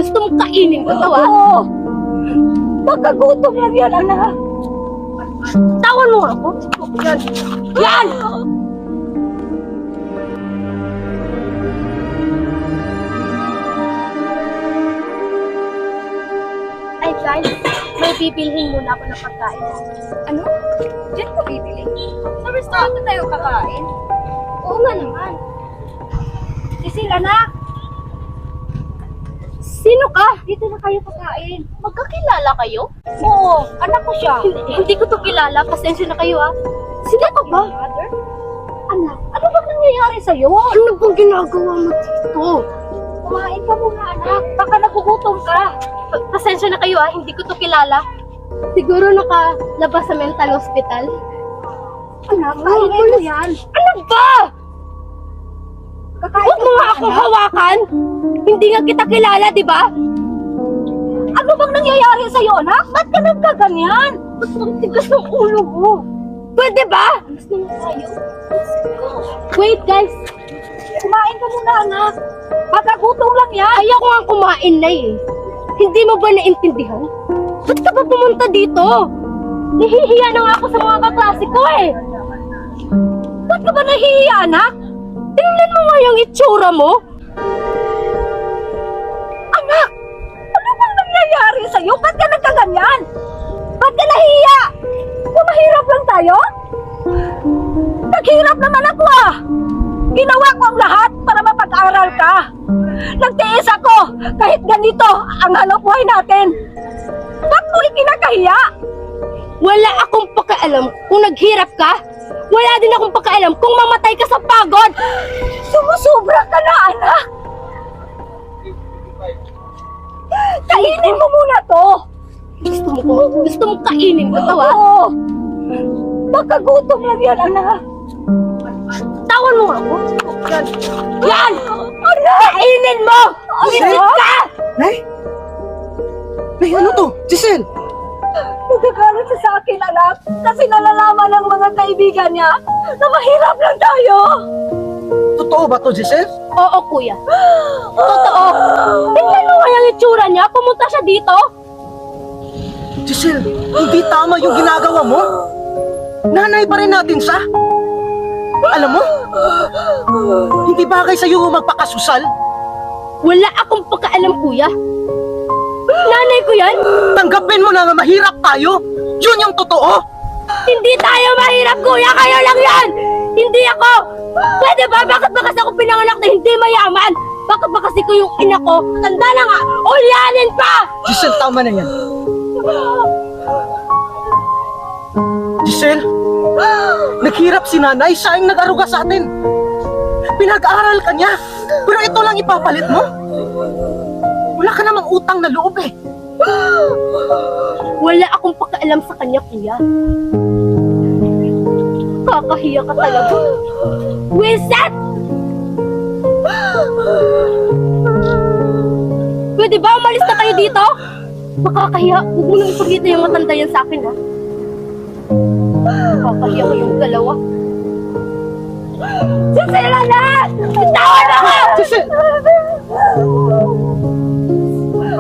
Gusto mong kainin ko to, ha? Oo. Magkagutom lang yan, anak. Tawan mo ako. Yan! Yan! Ay, guys, may bibilhin muna ako ng pagkain. Ano? Diyan ko bibili? Sa restaurant na tayo kakain? Oo nga naman. Cecil, anak! Sino ka? Dito na kayo kakain. Magkakilala kayo? Oo, anak ko siya. Hindi ko to kilala. Pasensya na kayo, ha? Sino ka ba? Mother? Anak, Ano bang nangyayari sa'yo? ano bang ginagawa mo dito? Kumain ka muna, anak. Baka nagugutom ka. Pasensya na kayo, ha? Hindi ko to kilala. Siguro nakalabas sa mental hospital. Anak, kainin mo yan. Ano ba? Kakain Huwag mo nga ka, akong anak. hawakan! Hindi nga kita kilala, di ba? Ano bang nangyayari sa'yo, anak? Ba't ka nagkaganyan? Ba't ang tigas ng ulo mo? Pwede ba? Alas na lang tayo. Wait, guys. Kumain ka muna, anak. Magkagutom lang yan. Ayaw ko nga kumain na eh. Hindi mo ba naintindihan? Ba't ka ba pumunta dito? Nahihiya na nga ako sa mga kaklase ko eh. Ba't ka ba nahihiya, anak? Tingnan mo nga yung itsura mo. Anak! Ano bang nangyayari sa'yo? Ba't ka nagkaganyan? Ba't ka nahihiya? Kung mahirap lang tayo? Naghirap naman ako ah! Ginawa ko ang lahat para mapag-aral ka. Nagtiis ako kahit ganito ang hanap buhay natin. Ba't mo ikinakahiya? Wala akong pakialam kung naghirap ka. Wala din akong pakialam kung mamatay ka sa pagod. Sumusubra ka na, anak! Kainin mo muna to! Gusto mo kainin ko to, ha? Oo! Magkagutom lang yan, anak! Tawan mo ako. Yan! Yan! Anak! Kainin mo! Visit ka! Nay? Nay, ano to? Giselle! Nagkakalat siya sa akin, anak, kasi nalalaman ng mga kaibigan niya na mahirap lang tayo. Totoo ba to, Giselle? Oo, kuya. Totoo. Tingnan mo nga yung itsura niya. Pumunta siya dito. Giselle, hindi tama yung ginagawa mo. Nanay pa rin natin siya. Alam mo, hindi bagay sa'yo magpakasusal. Wala akong pakialam, kuya. Nanay ko yan. Tanggapin mo na nga mahirap tayo. Yun yung totoo. Hindi tayo mahirap, kuya. Kayo lang yan. Hindi ako. Pwede ba? Bakit ba kasi ako pinanganak na hindi mayaman? Bakit ba kasi ko yung ina ko? Tanda na nga. Ulyanin pa! Giselle, tama na yan. Giselle, naghirap si nanay. Siya ang nag-aruga sa atin. Pinag-aral ka niya. Pero ito lang ipapalit mo. Wala ka namang utang na loob eh. Wala akong pakialam sa kanya, kuya. Kakahiya ka talaga. Wiset! Pwede ba umalis na kayo dito? Makakahiya. Huwag mo nang ipagkita yung matanda yan sa akin, ha? Kakahiya kayong dalawa. Giselle, anak! Bitawan ako! Giselle!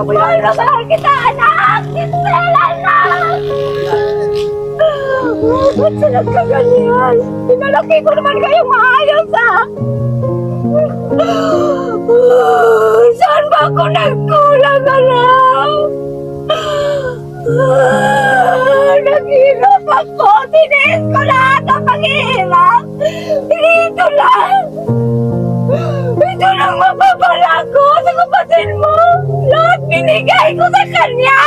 Mahal na mahal kita, anak! Giselle, anak! Ba't siya nagkaganyan? Pinalaki ko naman kayong maayos, ah! Saan ba ako nagkulang, anak? Naghirap ako! Tiniis ko lahat ang paghihirap! Dito lang! Ito lang mapapala ko sa kapatid mo! Lahat binigay ko sa kanya!